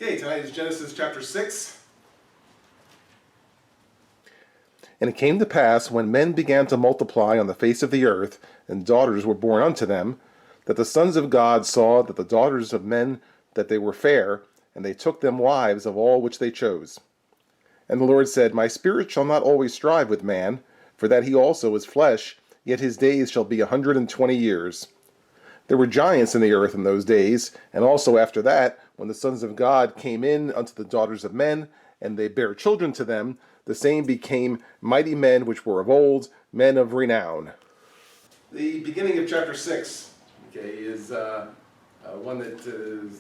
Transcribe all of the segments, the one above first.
Okay, tonight is Genesis chapter 6. And it came to pass, when men began to multiply on the face of the earth, and daughters were born unto them, that the sons of God saw that the daughters of men, that they were fair, and they took them wives of all which they chose. And the Lord said, My spirit shall not always strive with man, for that he also is flesh, yet his days shall be 120 years. There were giants in the earth in those days, and also after that, when the sons of God came in unto the daughters of men, and they bare children to them, the same became mighty men which were of old, men of renown. The beginning of chapter 6, okay, is one that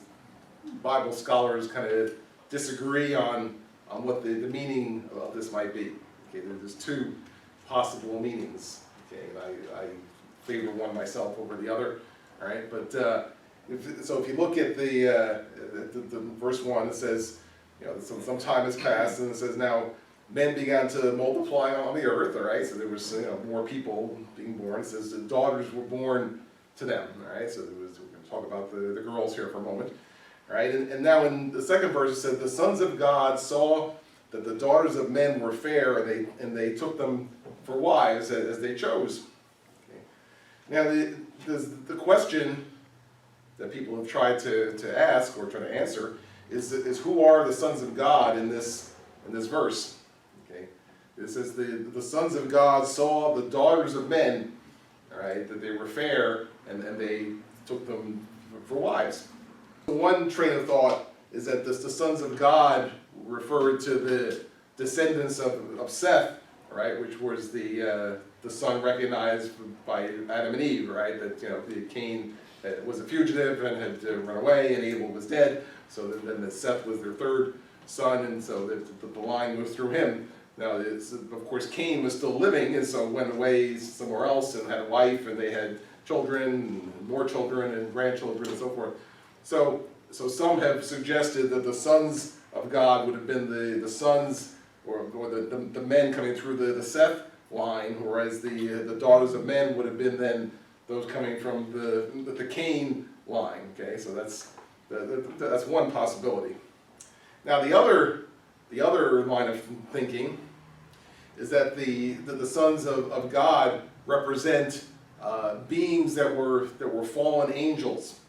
Bible scholars kind of disagree on what the meaning of this might be. Okay, there's two possible meanings. Okay, and I favor one myself over the other. All right, but if you look at the verse 1, it says, some time has passed, and it says now men began to multiply on the earth. All right, so there was more people being born. It says the daughters were born to them. All right, so we're going to talk about the girls here for a moment. All right, and now in the second verse it says the sons of God saw that the daughters of men were fair, and they took them for wives as they chose. Okay. Now the question that people have tried to ask or try to answer is who are the sons of God in this verse? Okay, it says the sons of God saw the daughters of men, all right, that they were fair, and they took them for wives. One train of thought is that the sons of God referred to the descendants of Seth, right, which was the son recognized by Adam and Eve, right, that Cain was a fugitive and had run away, and Abel was dead, so then Seth was their third son, and so the line goes through him. Now, of course, Cain was still living, and so went away somewhere else and had a wife, and they had children, and more children, and grandchildren, and so forth. So some have suggested that the sons of God would have been the sons, or the men coming through the Seth line, whereas the daughters of men would have been then those coming from the Cain line. Okay, so that's one possibility. Now the other line of thinking is that the sons of God represent beings that were fallen angels.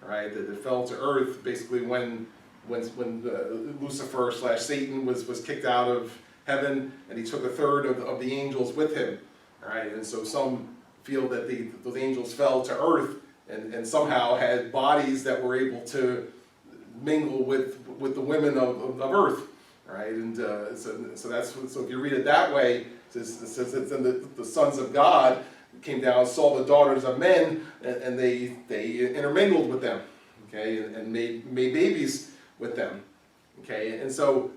Right, that fell to earth basically when Lucifer / Satan was kicked out of heaven, and he took a third of the angels with him. Right, and so some feel that those angels fell to earth and somehow had bodies that were able to mingle with the women of earth. Right, and so if you read it that way, it says that then the sons of God came down, saw the daughters of men, and they intermingled with them, okay, and made babies with them, okay. And so,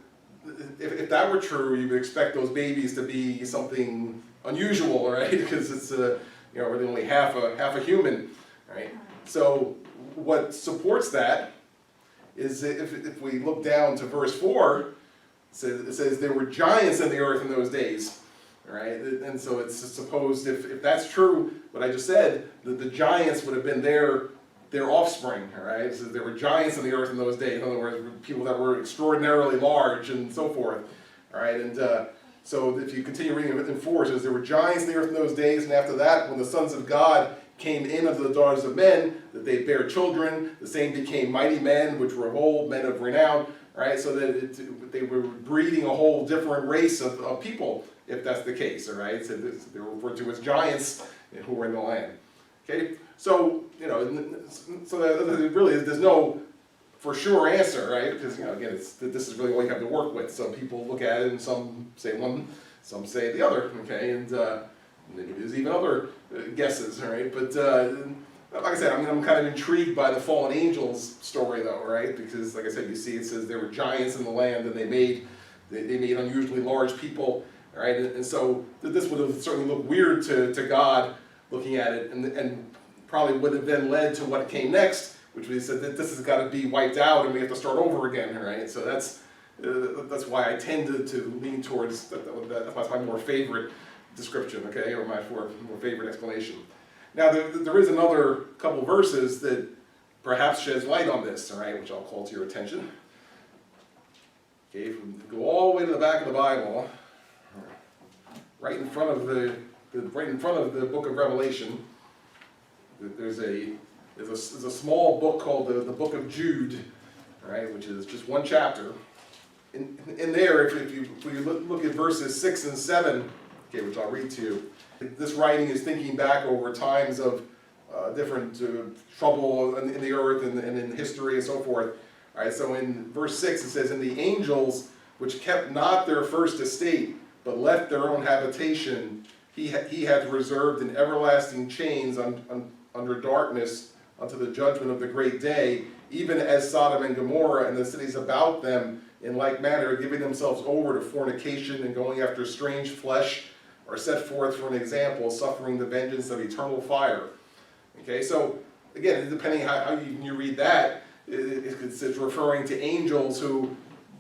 if that were true, you would expect those babies to be something unusual, right? Because it's really only half a human, right? So, what supports that is if we look down to verse 4, it says there were giants in the earth in those days. All right, and so it's supposed if that's true, what I just said, the giants would have been their offspring. All right, so there were giants in the earth in those days. In other words, people that were extraordinarily large and so forth. All right, and so if you continue reading in 4, it says there were giants in the earth in those days, and after that, when the sons of God came in unto the daughters of men, that they bare children, the same became mighty men, which were of old, men of renown. All right, so that they were breeding a whole different race of people, if that's the case, all right? So they were referred to as giants who were in the land. Okay, so so that really there's no for sure answer, right? Because again, this is really what you have to work with. Some people look at it and some say one, some say the other. Okay, and maybe there's even other guesses, all right? But like I said, I'm kind of intrigued by the fallen angels story, though, right? Because like I said, you see it says there were giants in the land, and they made unusually large people. All right, and so this would have certainly looked weird to God looking at it, and probably would have then led to what came next, which we said that this has got to be wiped out and we have to start over again, right? So that's why I tend to lean towards that's my more favorite description, okay, or my more favorite explanation. Now there is another couple verses that perhaps sheds light on this, all right, which I'll call to your attention. Okay, if we go all the way to the back of the Bible, right in front of the Book of Revelation, there's a small book called the Book of Jude, right, which is just one chapter. In there, if you look at verses 6 and 7, okay, which I'll read to you, this writing is thinking back over times of different trouble in the earth and in history and so forth. All right, so in verse 6 it says, "And the angels which kept not their first estate, but left their own habitation, he hath reserved in everlasting chains under darkness unto the judgment of the great day, even as Sodom and Gomorrah and the cities about them in like manner, giving themselves over to fornication and going after strange flesh, are set forth for an example, suffering the vengeance of eternal fire." Okay, so again, depending how you read that, it's referring to angels who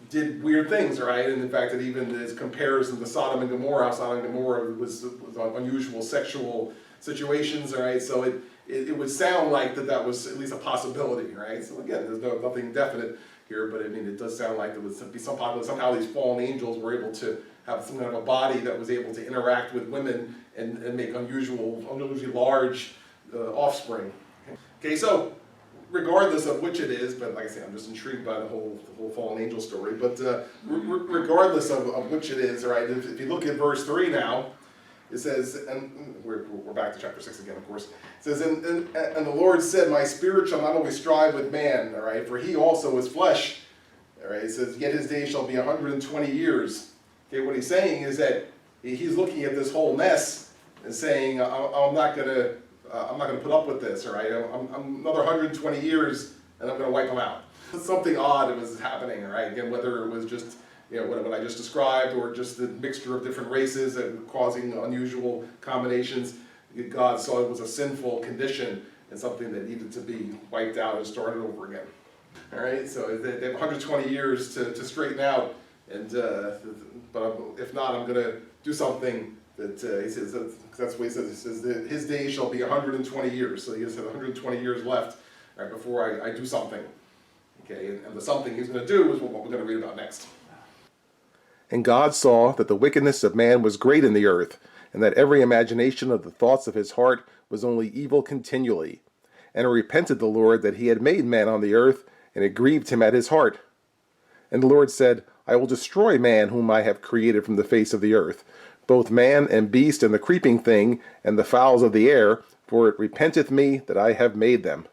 did weird things, right? And in fact, it even compares them to Sodom and Gomorrah. Sodom and Gomorrah was unusual sexual situations, all right? So it would sound like that was at least a possibility, right? So again, there's nothing definite here, but I mean, it does sound like there would be somehow these fallen angels were able to have some kind of a body that was able to interact with women and make unusually large offspring. Okay, so regardless of which it is, but like I say, I'm just intrigued by the whole fallen angel story, but regardless of which it is, right, if you look at verse 3 now, it says, and we're back to chapter 6 again, of course. It says, and the Lord said, "My spirit shall not always strive with man," all right, "for he also is flesh." All right, it says, "Yet his days shall be 120 years. Okay, what he's saying is that he's looking at this whole mess and saying, I'm not gonna put up with this, all right? I'm another 120 years, and I'm gonna wipe them out. Something odd was happening, all right? Again, whether it was just what I just described, or just the mixture of different races and causing unusual combinations, God saw it was a sinful condition and something that needed to be wiped out and started over again. All right, so they have 120 years to straighten out, and but if not, I'm going to do something that he says. That's what he says. He says that his days shall be 120 years. So he has 120 years left, right, before I do something. Okay, and the something he's going to do is what we're going to read about next. And God saw that the wickedness of man was great in the earth, and that every imagination of the thoughts of his heart was only evil continually. And it repented the Lord that he had made man on the earth, and it grieved him at his heart. And the Lord said, "I will destroy man whom I have created from the face of the earth, both man and beast and the creeping thing, and the fowls of the air, for it repenteth me that I have made them."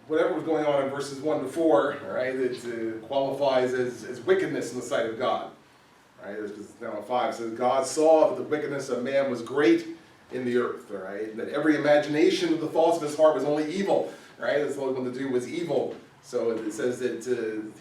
Whatever was going on in verses 1 to 4, all right, it qualifies as wickedness in the sight of God. Right, because now in 5 says, "God saw that the wickedness of man was great in the earth," all right, and that every imagination of the thoughts of his heart was only evil, right? That's all he wanted to do was evil. So it says that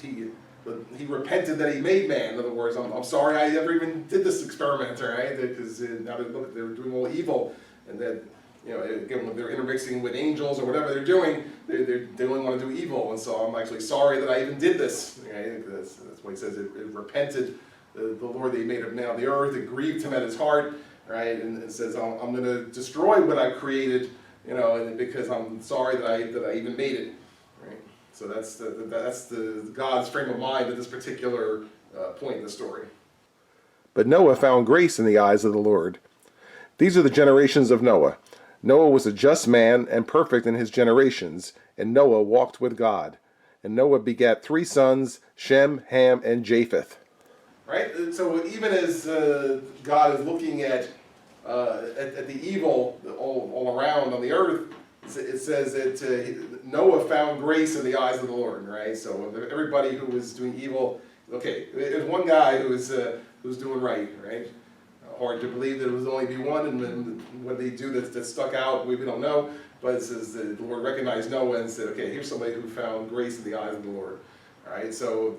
he repented that he made man. In other words, I'm sorry I ever even did this experiment, all right? Because now they look, they were doing all evil, and that again, when they're intermixing with angels or whatever they're doing, they only want to do evil. And so I'm actually sorry that I even did this. Right? That's what he says. It repented. The Lord that he made of man on the earth, it grieved him at his heart, right? And it says, I'm going to destroy what I created, and because I'm sorry that I even made it, right? So that's the God's frame of mind at this particular point in the story. But Noah found grace in the eyes of the Lord. These are the generations of Noah. Noah was a just man and perfect in his generations, and Noah walked with God. And Noah begat 3 sons, Shem, Ham, and Japheth. Right? So even as God is looking at the evil all around on the earth, it says that Noah found grace in the eyes of the Lord, right? So everybody who was doing evil, okay, there's one guy who was doing right? Hard to believe that it was only be one, and what did he do that stuck out, we don't know, but it says that the Lord recognized Noah and said, okay, here's somebody who found grace in the eyes of the Lord, all right? So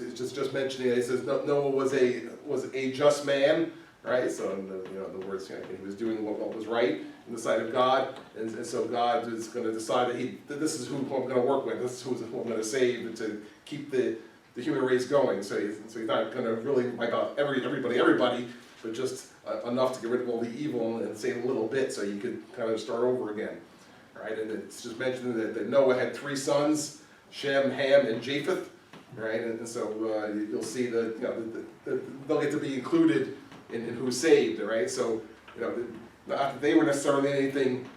just mentioning it, says Noah was a just man, right? So in the words, he was doing what was right in the sight of God, and so God is going to decide that this is who I'm going to work with, this is who I'm going to save to keep the human race going. So he's not going to really wipe out everybody, but just enough to get rid of all the evil and save a little bit, so you could kind of start over again, right? And it's just mentioned that Noah had 3 sons, Shem, Ham, and Japheth. right? And so you'll see that, they'll get to be included in who's saved, right? So, not that they were necessarily anything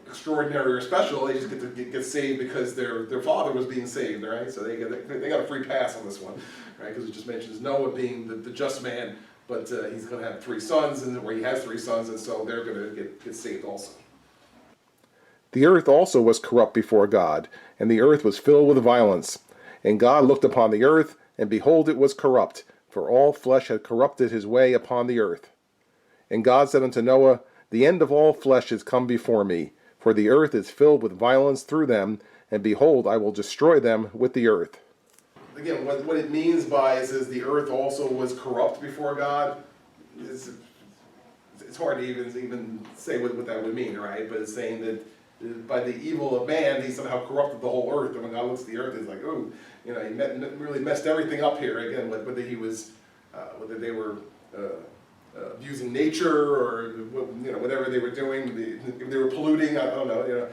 extraordinary or special. They just get to get saved because their father was being saved, right? So they got a free pass on this one, right? Because it just mentions Noah being the just man, but he's going to have 3 sons, and where he has 3 sons, and so they're going to get saved also. The earth also was corrupt before God, and the earth was filled with violence. And God looked upon the earth, and behold, it was corrupt, for all flesh had corrupted his way upon the earth. And God said unto Noah, The end of all flesh is come before me, for the earth is filled with violence through them, and behold, I will destroy them with the earth. Again, what it means by it says the earth also was corrupt before God, it's hard to even say what that would mean, right? But it's saying that by the evil of man, he somehow corrupted the whole earth. And when God looks at the earth, he's like, oh, he really messed everything up here. Again, whether they were abusing nature or whatever they were doing, if they were polluting, I don't know,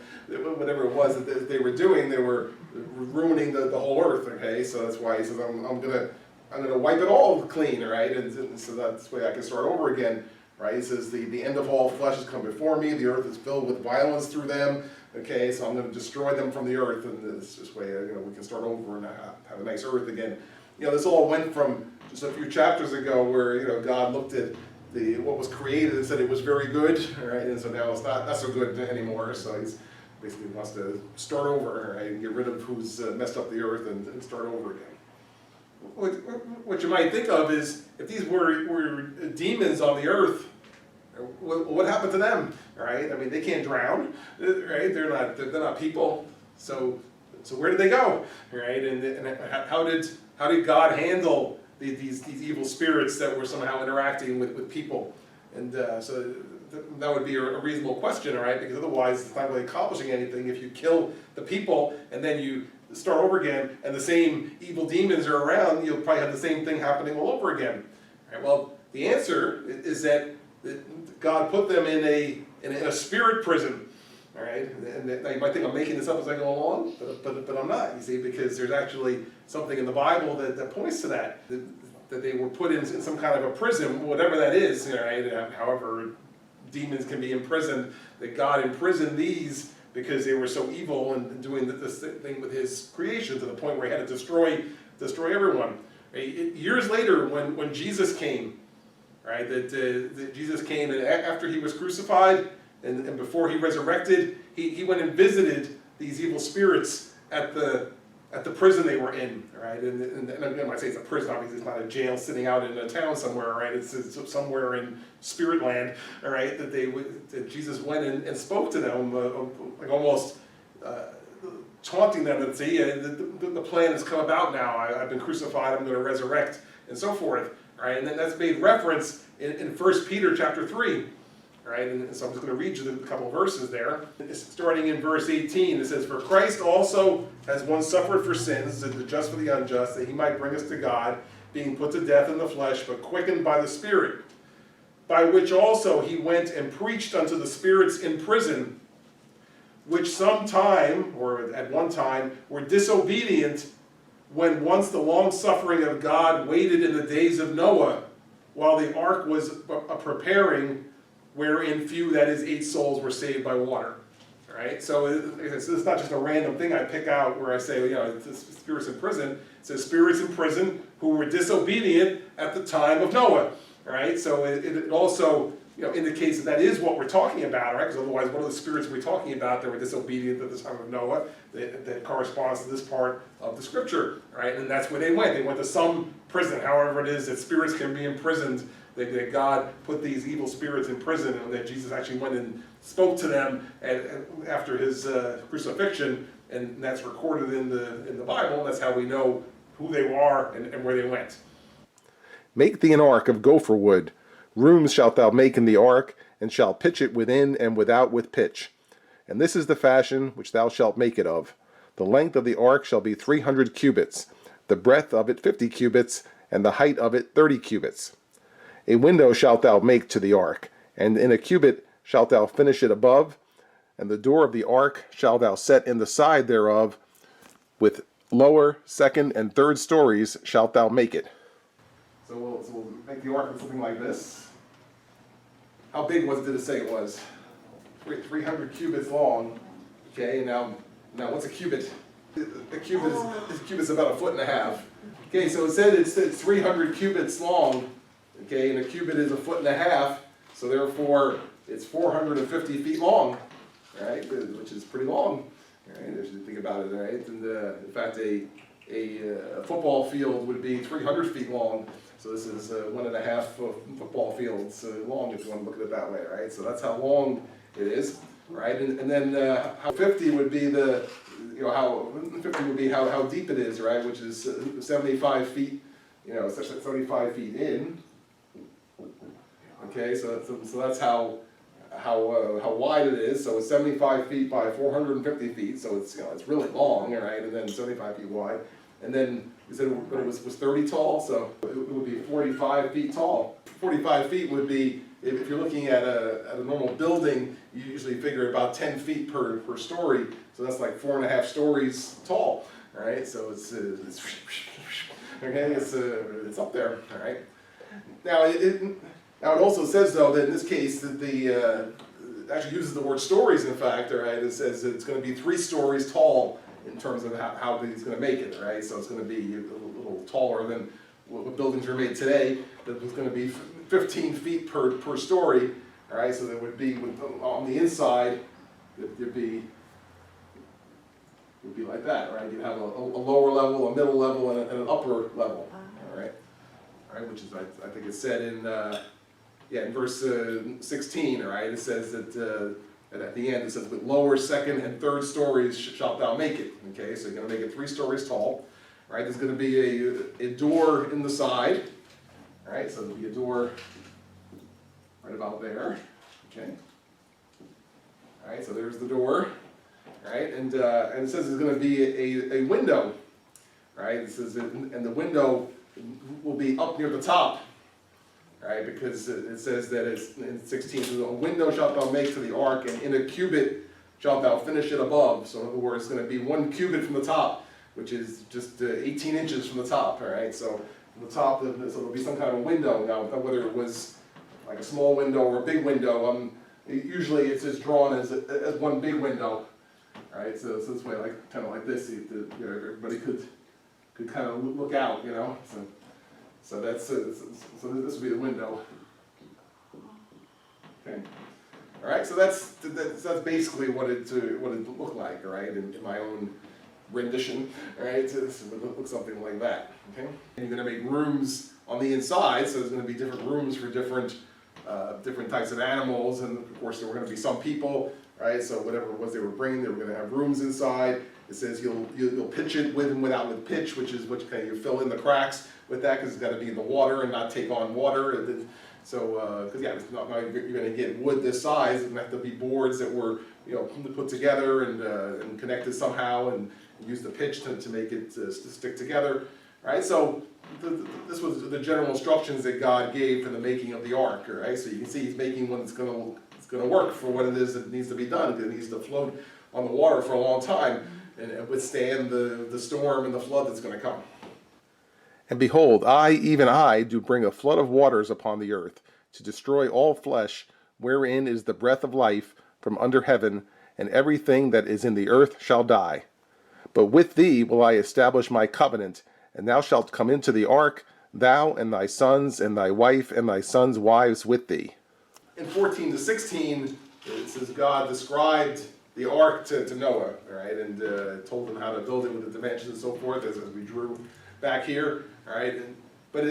whatever it was that they were doing, they were ruining the whole earth. Okay, so that's why he says, I'm gonna wipe it all clean, right? And so that's the way I can start over again. Right, he says, the end of all flesh has come before me, the earth is filled with violence through them, okay, so I'm going to destroy them from the earth, and this way, we can start over and have a nice earth again. This all went from just a few chapters ago where, God looked at what was created and said it was very good, right, and so now it's not so good anymore, so he's basically wants to start over, right, and get rid of who's messed up the earth and start over again. What you might think of is, if these were demons on the earth, what happened to them, right? I mean, they can't drown, right? They're not people. So where did they go, right? And how did God handle these evil spirits that were somehow interacting with people? And so that would be a reasonable question, right? Because otherwise, it's not really accomplishing anything if you kill the people and then you start over again, and the same evil demons are around, you'll probably have the same thing happening all over again. Right? Well, the answer is that God put them in a spirit prison. All right, and now you might think I'm making this up as I go along, but I'm not. You see, because there's actually something in the Bible that points to that they were put in some kind of a prison, whatever that is. Right? However, demons can be imprisoned. That God imprisoned these because they were so evil and doing this thing with his creation to the point where he had to destroy everyone. Right? Years later, when Jesus came, right, that Jesus came, and after he was crucified and before he resurrected, he went and visited these evil spirits at the prison they were in, right? And again, when I say it's a prison, obviously it's not a jail sitting out in a town somewhere, right? It's somewhere in spirit land, all right? That Jesus went and spoke to them, like almost taunting them and say, yeah, the plan has come about now. I've been crucified. I'm going to resurrect, and so forth, right? And then that's made reference in 1 Peter chapter 3. Right, and so I'm just going to read you a couple of verses there. Starting in verse 18, it says, For Christ also has once suffered for sins, the just for the unjust, that he might bring us to God, being put to death in the flesh, but quickened by the Spirit, by which also he went and preached unto the spirits in prison, which sometime, or at one time, were disobedient, when once the long suffering of God waited in the days of Noah, while the ark was preparing, wherein few, that is 8 souls, were saved by water. All right, so it's not just a random thing I pick out where I say, it's spirits in prison. It says spirits in prison who were disobedient at the time of Noah. All right, so it also indicates that is what we're talking about, right? Because otherwise, what are the spirits we're talking about that were disobedient at the time of Noah? That corresponds to this part of the scripture, right? And that's where they went. They went to some prison, however it is that spirits can be imprisoned. That God put these evil spirits in prison, and that Jesus actually went and spoke to them after his crucifixion, and that's recorded in the Bible. That's how we know who they are and where they went. Make thee an ark of gopher wood. Rooms shalt thou make in the ark, and shalt pitch it within and without with pitch. And this is the fashion which thou shalt make it of. The length of the ark shall be 300 cubits, the breadth of it 50 cubits, and the height of it 30 cubits. A window shalt thou make to the ark, and in a cubit shalt thou finish it above, and the door of the ark shalt thou set in the side thereof with lower, second, and third stories shalt thou make it. So we'll make the ark something like this. How big did it say it was? 300 cubits long. Okay, now what's a cubit? A cubit is about 1.5 feet. Okay, so it said it's 300 cubits long. Okay, and a cubit is 1.5 feet. So therefore, it's 450 feet long, right? Which is pretty long, right? If you think about it, right? And in fact, a football field would be 300 feet long. So this is 1.5 football fields long, if you want to look at it that way, right? So that's how long it is, right? And then how 50 would be how 50 would be how deep it is, right? Which is 75 feet, 75 feet in. Okay, so that's how wide it is. So it's 75 feet by 450 feet. So it's really long, right? And then 75 feet wide. And then we said it was 30 tall, so it would be 45 feet tall. 45 feet would be, if you're looking at a normal building, you usually figure about 10 feet per story. So that's like 4.5 stories tall, all right? So it's okay, it's up there, all right? Now it also says though that in this case that it actually uses the word stories. In fact, all right, it says that it's going to be 3 stories tall in terms of how big it's going to make it, right? So it's going to be a little taller than what buildings are made today. That was going to be 15 feet per story, all right? So there would be on the inside, would be like that, right? You'd have a lower level, a middle level, and an upper level, all right? All right, which is I think it's said in in verse 16, all right? It says that. And at the end it says, with lower, second, and third stories shalt thou make it. Okay, so you're going to make it 3 stories tall. Right, there's going to be a door in the side. All right, so there'll be a door right about there. Okay. All right, so there's the door. All right, and it says there's going to be a window. Right, it says, and the window will be up near the top. Right, because it says that it's in 16, so a window shalt thou make to the ark, and in a cubit shalt thou finish it above. So in other words, it's going to be 1 cubit from the top, which is just 18 inches from the top. All right, so from the top, so there'll be some kind of window. Now, whether it was like a small window or a big window, usually it's just drawn as 1 big window. All right, so this way, like kind of like this, everybody could kind of look out, So that's so this would be the window. Okay. All right. So that's basically what it looked like. All right. In my own rendition. All right. So this would look something like that. Okay. And you're going to make rooms on the inside. So there's going to be different rooms for different types of animals, and of course there were going to be some people. Right. So whatever it was they were bringing, they were going to have rooms inside. It says you'll pitch it with and without with pitch, which is what you fill in the cracks with that, because it's got to be in the water and not take on water. And then, so because it's not you're going to get wood this size, it's going to have to be boards that were put together and connected somehow, and use the pitch to make it to stick together. Right. So this was the general instructions that God gave for the making of the ark. Right. So you can see He's making one that's going to work for what it is that needs to be done. Because it needs to float on the water for a long time and withstand the storm and the flood that's going to come. And behold, I, even I, do bring a flood of waters upon the earth, to destroy all flesh, wherein is the breath of life from under heaven, and everything that is in the earth shall die. But with thee will I establish my covenant, and thou shalt come into the ark, thou and thy sons, and thy wife, and thy sons' wives with thee. In 14 to 16, it says God described the ark to Noah, right, and told him how to build it with the dimensions and so forth, as we drew back here, all right. But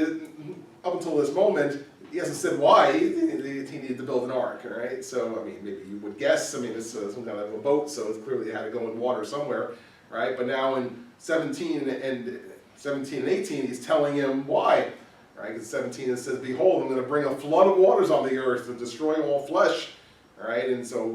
up until this moment, he hasn't said why he needed to build an ark, all right. So I mean, maybe you would guess. I mean, it's some kind of a boat, so it's clearly had to go in water somewhere, right? But now in 17 and 18, he's telling him why, right? Because 17 it says, "Behold, I'm going to bring a flood of waters on the earth to destroy all flesh." All right, and so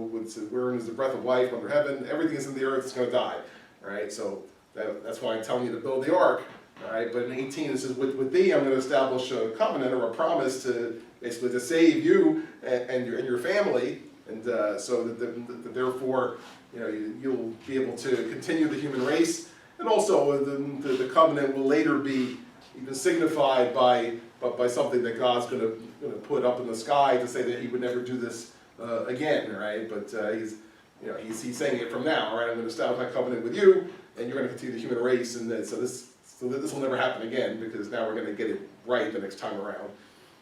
wherein is the breath of life under heaven? Everything that's in the earth is going to die. All right, so that's why I'm telling you to build the ark. All right, but in 18 it says, with thee I'm going to establish a covenant or a promise to basically to save you and your family, and so that therefore you'll be able to continue the human race. And also, the covenant will later be even signified by something that God's going to put up in the sky to say that He would never do this again, right? But he's saying it from now, right? I'm going to establish my covenant with you, and you're going to continue the human race, and so this will never happen again, because now we're going to get it right the next time around.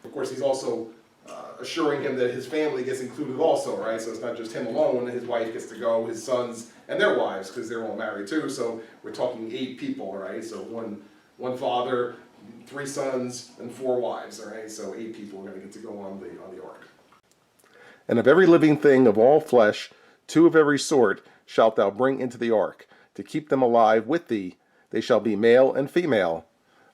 Of course, He's also assuring him that his family gets included also, right? So it's not just him alone, his wife gets to go, his sons, and their wives, because they're all married too. So we're talking 8 people, right? So one father, 3 sons, and 4 wives, all right? So 8 people are going to get to go on the ark. And of every living thing of all flesh, 2 of every sort shalt thou bring into the ark, to keep them alive with thee. They shall be male and female.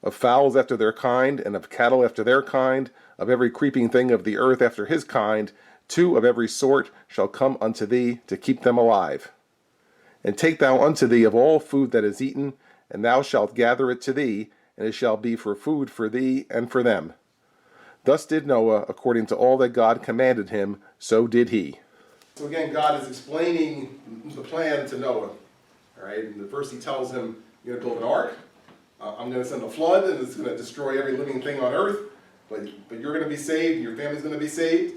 Of fowls after their kind, and of cattle after their kind, of every creeping thing of the earth after his kind, 2 of every sort shall come unto thee, to keep them alive. And take thou unto thee of all food that is eaten, and thou shalt gather it to thee, and it shall be for food for thee and for them. Thus did Noah, according to all that God commanded him, so did he. So again, God is explaining the plan to Noah. All right, and first He tells him, you're going to build an ark. I'm going to send a flood, and it's going to destroy every living thing on earth. But you're going to be saved, and your family's going to be saved.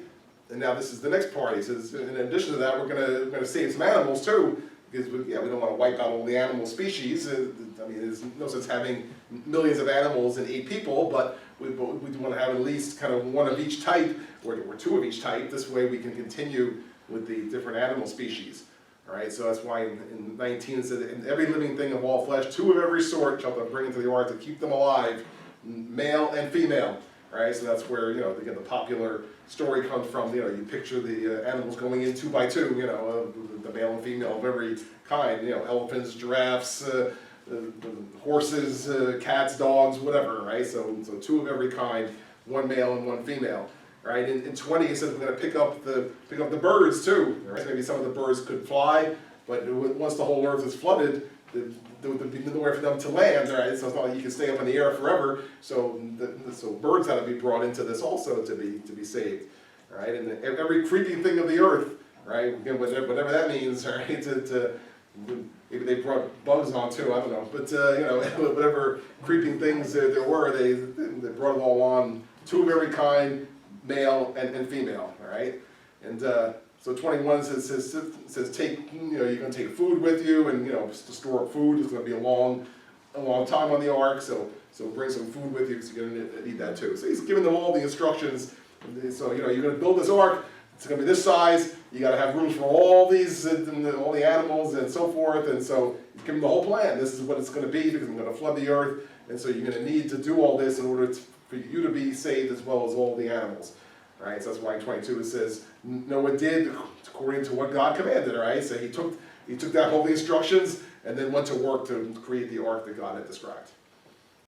And now this is the next part. He says, in addition to that, we're going to save some animals too, because we don't want to wipe out all the animal species. There's no sense having millions of animals and 8 people, but we want to have at least kind of 1 of each type, or 2 of each type. This way we can continue with the different animal species. All right, so that's why in 19 it said, in every living thing of all flesh, 2 of every sort shalt thou bring into the ark, to keep them alive, male and female. All right, so that's where, again, the popular story comes from. You picture the animals going in 2 by 2, the male and female of every kind, elephants, giraffes, horses, cats, dogs, whatever, right? So 2 of every kind, 1 male and 1 female. Right, in 20 it says we're going to pick up the birds too. Right? Maybe some of the birds could fly, but once the whole earth is flooded, there would be nowhere for them to land. Right, so it's not like you can stay up in the air forever. So birds had to be brought into this also to be saved. Right, and every creeping thing of the earth. Right, again, whatever that means. Right, maybe they brought bugs on too. I don't know, but whatever creeping things there were, they brought them all on. 2 of every kind. Male and female, all right? And so 21 says take, you're going to take food with you, and to store up food. It's going to be a long time on the ark, so bring some food with you, because you're going to need that too. So he's giving them all the instructions. So you're going to build this ark. It's going to be this size. You got to have room for all these, all the animals and so forth. And so he's giving the whole plan. This is what it's going to be, because I'm going to flood the earth, and so you're going to need to do all this in order for you to be saved as well as all the animals. Right, so that's why in 22 it says Noah did according to what God commanded. Right, so he took that whole the instructions and then went to work to create the ark that God had described.